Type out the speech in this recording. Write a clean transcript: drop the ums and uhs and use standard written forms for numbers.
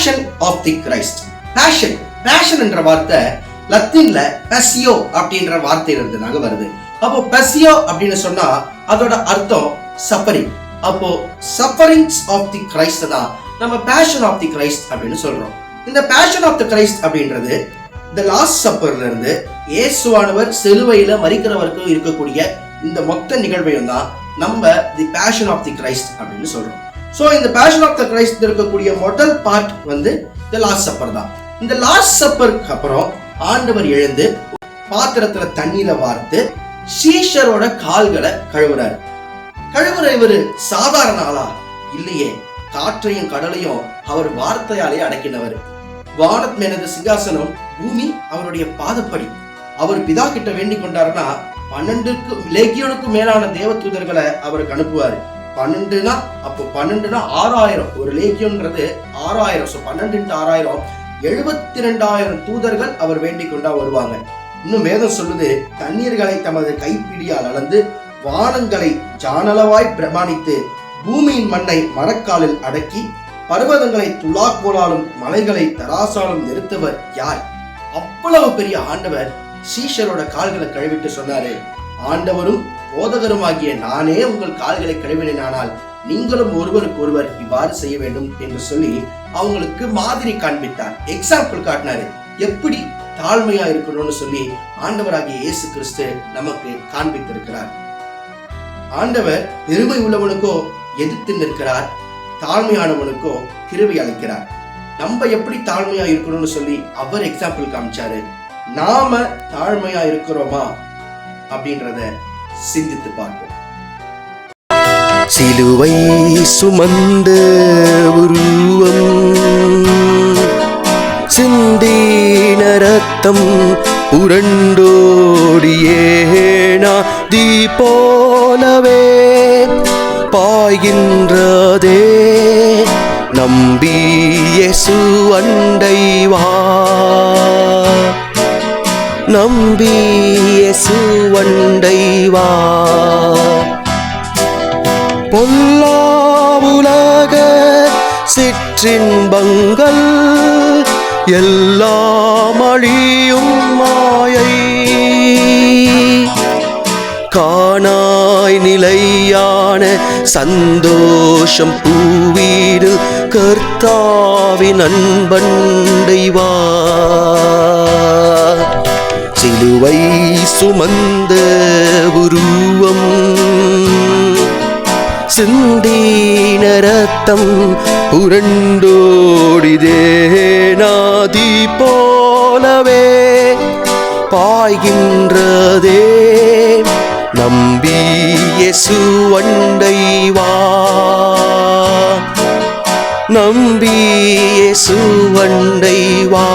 Fashion of the Christ. Passion என்ற வார்த்தை லத்தீன்ல பசியோ அப்படின்ற வார்த்தையிலிருந்து வருது. அப்போ பசியோ அப்படின்னு சொன்னா அதோட அர்த்தம் சஃபரிங். அப்போ சஃபரிங்ஸ் ஆஃப் தி கிரைஸ்ட் தான் நம்ம பேஷன் ஆஃப் தி கிரைஸ்ட் அப்படின்னு சொல்றோம். இந்த பேஷன் ஆஃப் தி கிரைஸ்ட் அப்படின்றது இந்த லாஸ்ட் சப்பர்ல இருந்து இயேசுவானவர் சிலுவையில மரிக்கிற வரைக்கும் இருக்கக்கூடிய இந்த மொத்த நிகழ்வையும் தான் நம்ம தி பேஷன் ஆஃப் தி கிரைஸ்ட் அப்படின்னு சொல்றோம். சோ இந்த பேஷன் ஆஃப் தி கிரைஸ்ட் இருக்கக்கூடிய முதல் பார்ட் தி லாஸ்ட் சப்பர் தான். இந்த லாஸ்ட் சப்பருக்கு அப்புறம் ஆண்டவர் எழுந்து பாத்திரத்துல தண்ணீரை வார்த்து சீஷரோட கால்களை கழுவுறாரு. இவரு சாதாரண ஆளா இல்லையே, காற்றையும் கடலையும் அவர் வார்த்தையாலே அடக்கினவர். வானத் மேனது சிங்காசனம், பூமி அவருடைய பாதப்படி. அவர் பிதா கிட்ட வேண்டிக் கொண்டாருன்னா 12 லேகியோனுக்கு மேலான தேவ தூதர்களை அவருக்கு அனுப்புவாரு. 12னா 6000. ஒரு லேகியோன்றது 6000. 12 × 6000 72,000 தூதர்கள் அவர் வேண்டிக் கொண்டா வருவாங்க. இன்னும் வேதம் சொல்லுது, தண்ணீர்களை தமது கைப்பிடியால் அளந்து வானங்களை ஜானளவாய் பிரமாணித்து பூமியின் மண்ணை மரக்காலில் அடக்கி பர்வதங்களை துலாக்கோலாலும் மலைகளை தராசாலும் நிறுத்தவர் யார்? அவ்வளவு பெரிய ஆண்டவர் சீஷரோட கால்களை கழுவிட்டு சொன்னாரு, ஆண்டவரும் போதகருமாகிய நானே உங்கள் கால்களை கழுவினானால் நீங்களும் ஒருவருக்கு ஒருவர் இவ்வாறு செய்ய வேண்டும் என்று சொல்லி அவங்களுக்கு மாதிரி காண்பித்தார். எக்ஸாம்பிள் காட்டினாரு, எப்படி தாழ்மையா இருக்கணும்னு சொல்லி ஆண்டவராகிய இயேசு கிறிஸ்து நமக்கு காண்பித்திருக்கிறார். ஆண்டவர் பெருமை உள்ளவனுக்கோ எதிர்த்து நிற்கிறார், தாழ்மையானவனுக்கோ கிருபை அளிக்கிறார். நம்ம எப்படி தாழ்மையா இருக்கணும்னு சொல்லி அவர் எக்ஸாம்பிள் காமிச்சாரு. நாம தாழ்மையா இருக்கிறோமா அப்படின்றத சிந்தித்து பார்ப்போம். சிலுவை சுமந்த உருவம், சிந்தின ரத்தம் உரண்டோடியே நாதி போலவே பாய்கின்றதே. நம்பி இயேசு அண்டை வா, நம்பி இயேசு அண்டை வா. பொல்லா உலக சிற்றின்பங்கள் எல்லாம் அழியும் மாயை, காணாய் நிலையான சந்தோஷம் பூவீடு கர்த்தாவின் அன்பண்டை வா. சிலுவை சுமந்த உருவம், சிந்தின ரத்தம் உரண்டோடிதே நாதி போலவே பாய்கின்றதே. நம்பி இயேசு அண்டை வா, நம்பி இயேசு அண்டை வா.